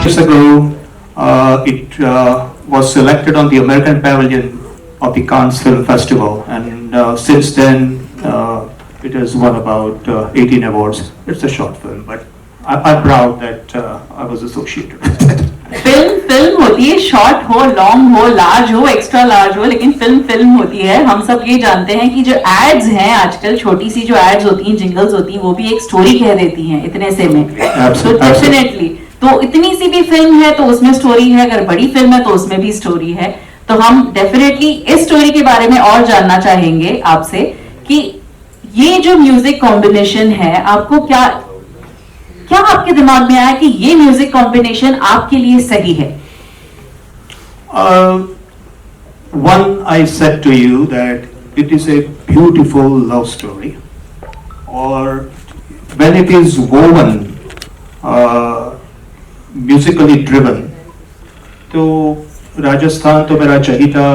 Years ago, it was selected on the American Pavilion of the Cannes Film Festival, and since then it has won about 18 awards. It's a short film, but I'm proud that I was associated with it. Film होती है, short हो, long हो, large हो, extra large हो, लेकिन film होती है. हम सब ये जानते हैं कि जो एड्स हैं आजकल, छोटी सी जो एड्स होती हैं, जिंगल्स होती हैं, वो भी एक स्टोरी कह देती हैं इतने से में. तो डेफिनेटली, तो इतनी सी भी फिल्म है तो उसमें स्टोरी है, अगर बड़ी फिल्म है तो उसमें भी स्टोरी है. तो हम डेफिनेटली इस स्टोरी के बारे में और जानना चाहेंगे आपसे कि ये जो म्यूजिक कॉम्बिनेशन है, आपको क्या आपके दिमाग में आया कि ये म्यूजिक कॉम्बिनेशन आपके लिए सही है? One, I said to you that it is a beautiful love story, or when it is woven, musically driven, तो राजस्थान तो मेरा चहीता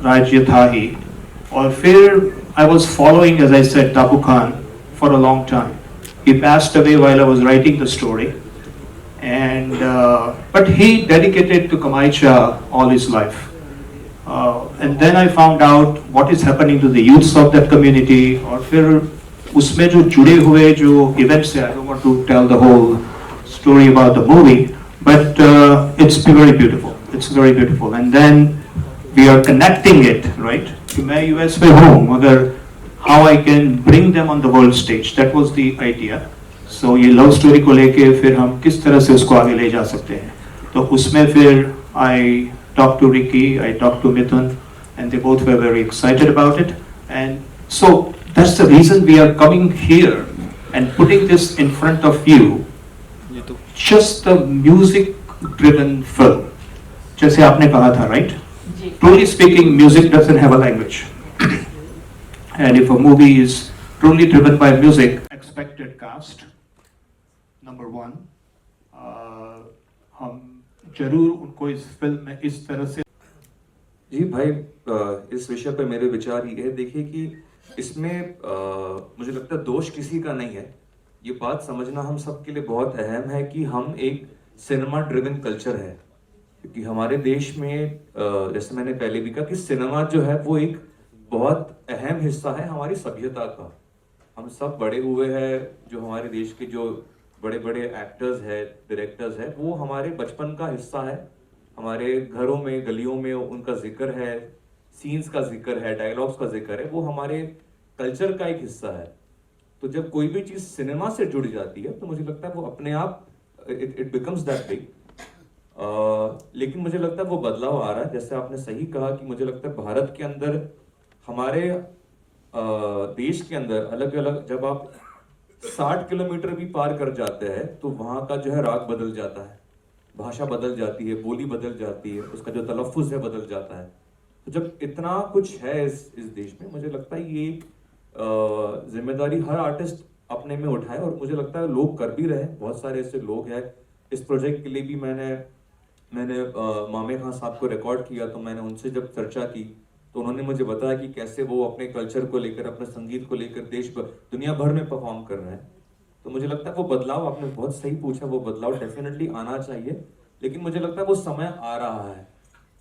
राज्य था ही, और फिर I was following, as I said, Tapu Khan for a long time. He passed away while I was writing the story, and but he dedicated to Kamaicha all his life. And then I found out what is happening to the youths of that community, और फिर उसमें जो जुड़े हुए जो events है, I don't want to tell the whole story about the movie, but it's very beautiful. It's very beautiful. And then we are connecting it, right? कि मैं US में हूँ, मगर how I can bring them on the world stage. That was the idea. So ये love story को लेके फिर हम किस तरह से उसको आगे ले जा सकते हैं. तो उसमें फिर I talked to Ricky, I talked to Mithoon, and they both were very excited about it. And so that's the reason we are coming here and putting this in front of you. Just the music-driven film. जैसे आपने कहा था, right? Truly speaking, music doesn't have a language. And if a movie is truly driven by music, expected cast, number one, हम जरूर उनको इस film में इस तरह से. जी भाई, इस विषय पर मेरे विचार ये है. देखिए कि इसमें मुझे लगता है दोष किसी का नहीं है. ये बात समझना हम सब के लिए बहुत अहम है कि हम एक सिनेमा ड्रिवन कल्चर है, क्योंकि हमारे देश में जैसे मैंने पहले भी कहा कि सिनेमा जो है वो एक बहुत अहम हिस्सा है हमारी सभ्यता का. हम सब बड़े हुए हैं, जो हमारे देश के जो बड़े बड़े एक्टर्स हैं, डायरेक्टर्स हैं, वो हमारे बचपन का हिस्सा है. हमारे घरों में, गलियों में उनका जिक्र है, सीन्स का जिक्र है, डायलॉग्स का जिक्र है, वो हमारे कल्चर का एक हिस्सा है. तो जब कोई भी चीज़ सिनेमा से जुड़ जाती है तो मुझे लगता है वो अपने आप इट बिकम्स दैट बिग. लेकिन मुझे लगता है वो बदलाव आ रहा है. जैसे आपने सही कहा कि मुझे लगता है भारत के अंदर, हमारे देश के अंदर अलग अलग, जब आप 60 किलोमीटर भी पार कर जाते हैं तो वहाँ का जो है राग बदल जाता है, भाषा बदल जाती है, बोली बदल जाती है, उसका जो तलफ़ुज़ है बदल जाता है. तो जब इतना कुछ है इस देश में, मुझे लगता है ये जिम्मेदारी हर आर्टिस्ट अपने में उठाए, और मुझे लगता है लोग कर भी रहे हैं. बहुत सारे ऐसे लोग हैं. इस प्रोजेक्ट के लिए भी मैंने मामे खान साहब को रिकॉर्ड किया, तो मैंने उनसे जब चर्चा की तो उन्होंने मुझे बताया कि कैसे वो अपने कल्चर को लेकर, अपने संगीत को लेकर दुनिया भर में परफॉर्म कर रहे हैं. तो मुझे लगता है वो बदलाव, आपने बहुत सही पूछा, वो बदलाव डेफिनेटली आना चाहिए. लेकिन मुझे लगता है वो समय आ रहा है,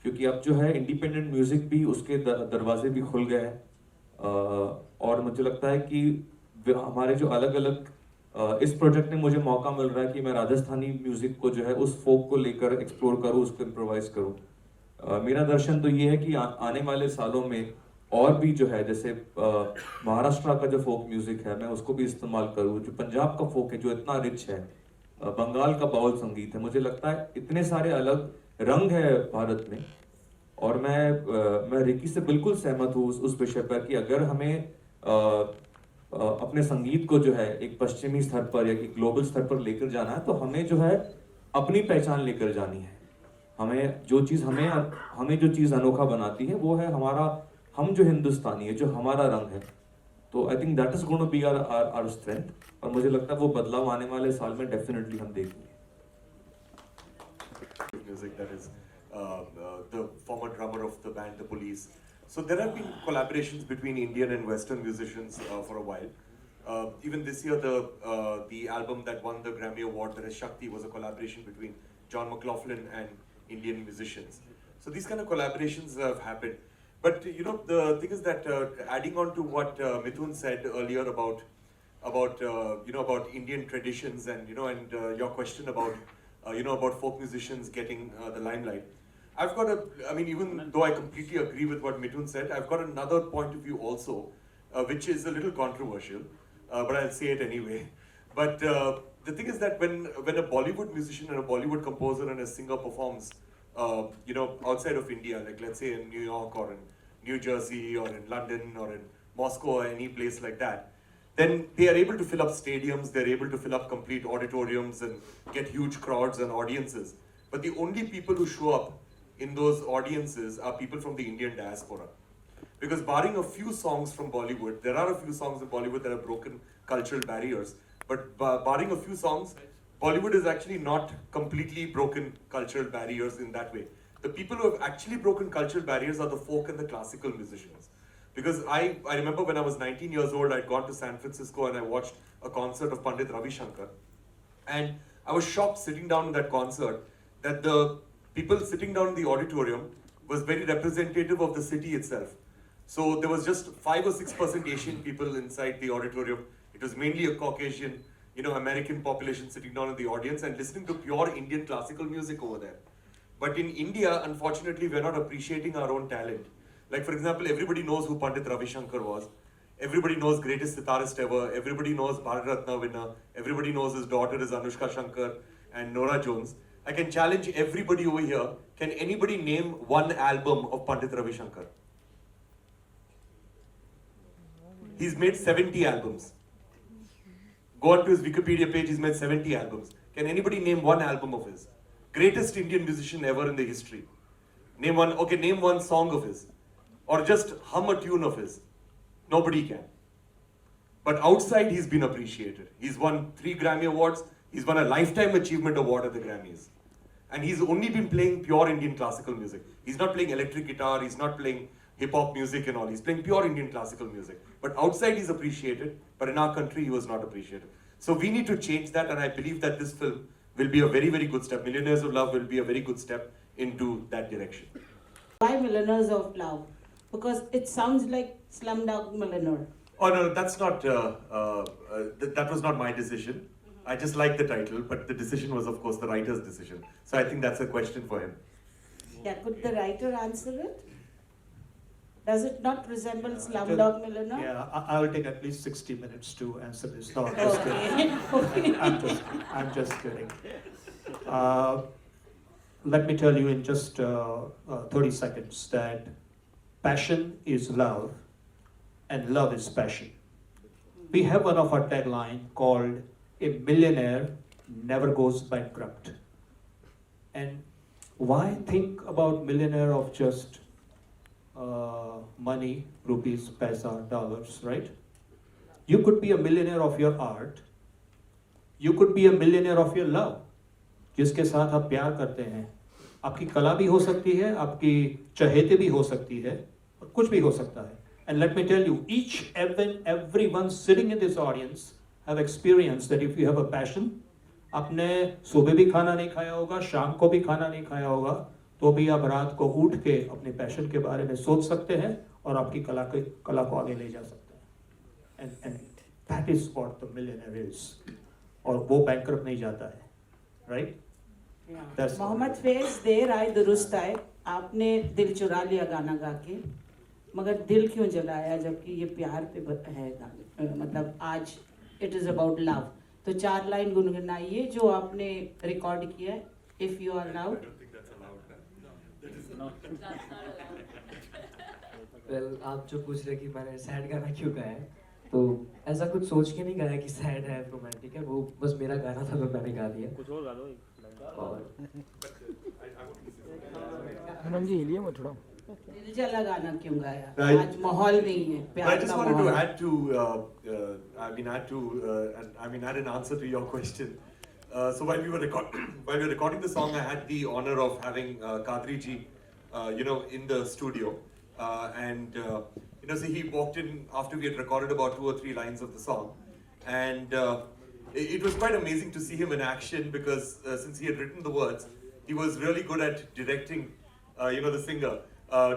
क्योंकि अब जो है इंडिपेंडेंट म्यूजिक भी, उसके दरवाजे भी खुल गए हैं. और मुझे लगता है कि हमारे जो अलग अलग इस प्रोजेक्ट में मुझे मौका मिल रहा है कि मैं राजस्थानी म्यूजिक को जो है उस फोक को लेकर एक्सप्लोर करूँ, उसको इम्प्रोवाइज करूँ. मेरा दर्शन तो ये है कि आने वाले सालों में और भी जो है, जैसे महाराष्ट्र का जो फोक म्यूजिक है, मैं उसको भी इस्तेमाल करूँ. जो पंजाब का फोक है जो इतना रिच है, बंगाल का बाउल संगीत है, मुझे लगता है इतने सारे अलग रंग है भारत में. और मैं रिकी से बिल्कुल सहमत हूँ उस विषय पर कि अगर हमें अपने संगीत को जो है एक पश्चिमी स्तर पर या कि ग्लोबल स्तर पर लेकर जाना है, तो हमें जो है अपनी पहचान लेकर जानी है. हमें जो चीज़ अनोखा बनाती है वो है हम जो हिंदुस्तानी है, जो हमारा रंग है. तो I think that is going to be our strength. और मुझे लगता है वो बदलाव आने वाले साल में डेफिनेटली हम देखेंगे. Music, that is the former drummer of the band The Police. So there have been collaborations between Indian and Western musicians for a while. Even this year, the album that won the Grammy Award, that is Shakti, was a collaboration between John McLaughlin and Indian musicians. So these kind of collaborations have happened. But you know, the thing is that adding on to what Mithoon said earlier about Indian traditions and your question about about folk musicians getting the limelight. I've got even though I completely agree with what Mithoon said, I've got another point of view also, which is a little controversial, but I'll say it anyway. But the thing is that when a Bollywood musician and a Bollywood composer and a singer performs, outside of India, like let's say in New York or in New Jersey or in London or in Moscow or any place like that, then they are able to fill up stadiums, they're able to fill up complete auditoriums and get huge crowds and audiences. But the only people who show up in those audiences are people from the Indian diaspora. Because barring a few songs from Bollywood, there are a few songs in Bollywood that have broken cultural barriers, but barring a few songs, Bollywood has actually not completely broken cultural barriers in that way. The people who have actually broken cultural barriers are the folk and the classical musicians. Because I remember when I was 19 years old, I'd gone to San Francisco and I watched a concert of Pandit Ravi Shankar. And I was shocked sitting down in that concert that the people sitting down in the auditorium was very representative of the city itself. So there was just 5 or 6% Asian people inside the auditorium. It was mainly a Caucasian, American population sitting down in the audience and listening to pure Indian classical music over there. But in India, unfortunately, we're not appreciating our own talent. Like for example, everybody knows who Pandit Ravi Shankar was. Everybody knows greatest sitarist ever. Everybody knows Bharat Ratna winner. Everybody knows his daughter is Anushka Shankar and Nora Jones. I can challenge everybody over here. Can anybody name one album of Pandit Ravi Shankar? He's made 70 albums. Go on to his Wikipedia page, he's made 70 albums. Can anybody name one album of his? Greatest Indian musician ever in the history. Name one song of his. Or just hum a tune of his. Nobody can. But outside, he's been appreciated. He's won 3 Grammy Awards. He's won a Lifetime Achievement Award at the Grammys. And he's only been playing pure Indian classical music. He's not playing electric guitar, he's not playing hip-hop music and all. He's playing pure Indian classical music. But outside, he's appreciated. But in our country, he was not appreciated. So we need to change that, and I believe that this film will be a very, very good step. Millionaires of Love will be a very good step into that direction. Why Millionaires of Love? Because it sounds like Slumdog Millionaire. Oh no, that's not. That was not my decision. I just like the title, but the decision was, of course, the writer's decision. So I think that's a question for him. Yeah, could the writer answer it? Does it not resemble Slumdog Millionaire? Yeah, I will take at least 60 minutes to answer this. No, I'm Okay. I'm just kidding. Let me tell you in just 30 seconds that passion is love and love is passion. We have one of our tagline called "A millionaire never goes bankrupt." And why think about millionaire of just money, rupees, paisa, dollars, right? You could be a millionaire of your art. You could be a millionaire of your love. जिसके साथ आप प्यार करते हैं. आपकी कला भी हो सकती है, आपकी चहेते भी हो सकती है, और कुछ भी हो सकता है. And let me tell you, each and everyone sitting in this audience have experienced that if you have a passion, आपने सुबह भी खाना नहीं खाया होगा, शाम को भी खाना नहीं खाया होगा, तो भी आप रात को उठ के अपने पैशन के बारे में सोच सकते हैं और आपकी कला को आगे ले जा सकते हैं. And that is what the millionaire is. और वो बैंकरप्ट नहीं जाता है, right? मोहम्मद फैज देर आए दुरुस्त आए. आपने दिल चुरा लिया गाना गा के, मगर दिल क्यों जलाया जबकि ये प्यार पे है गाना. मतलब आज इट इज अबाउट लव. तो 4 लाइन गुनगुनाइए जो आपने रिकॉर्ड किया है, if you are allowed. Well, आप जो पूछ रहे कि मैंने सैड गाना क्यों गाया है, तो ऐसा कुछ सोच के नहीं गाया कि सैड है, रोमांटिक है. वो बस मेरा गाना था तो मैंने गा दिया. कुछ और गा दो. आनंद जी हिलिए मत थोड़ा. दिल जला गाना क्यों गाया? Right. आज माहौल नहीं है I प्यार just का wanted to माहौल. add an answer to your question. So while we were recording the song, I had the honor of having Kadri ji, in the studio, and so he walked in after we had recorded about 2 or 3 lines of the song, and it was quite amazing to see him in action because since he had written the words, he was really good at directing, the singer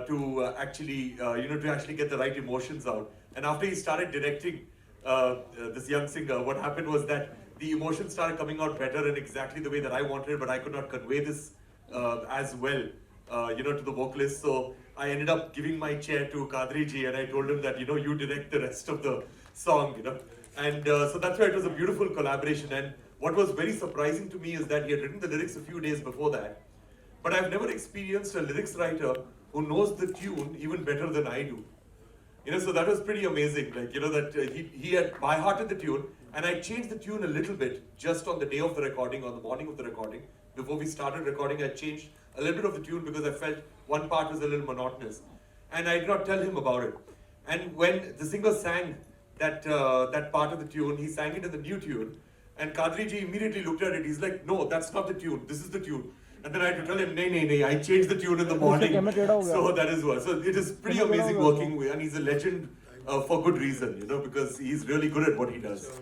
to actually, to actually get the right emotions out. And after he started directing this young singer, what happened was that the emotions started coming out better and exactly the way that I wanted, but I could not convey this as well, to the vocalist. So I ended up giving my chair to Kadri ji, and I told him that, you direct the rest of the song, And so that's why it was a beautiful collaboration. And what was very surprising to me is that he had written the lyrics a few days before that. But I've never experienced a lyrics writer who knows the tune even better than I do. So that was pretty amazing. That he had by-hearted the tune, and I changed the tune a little bit just on the day of the recording, on the morning of the recording. Before we started recording, I changed a little bit of the tune because I felt one part was a little monotonous. And I did not tell him about it. And when the singer sang that part of the tune, he sang it in the new tune. And Kadri ji immediately looked at it. He's like, no, that's not the tune. This is the tune. And then I had to tell him, nay, I changed the tune in the morning. So that is what. So it is pretty amazing working with, and he's a legend for good reason, because he's really good at what he does.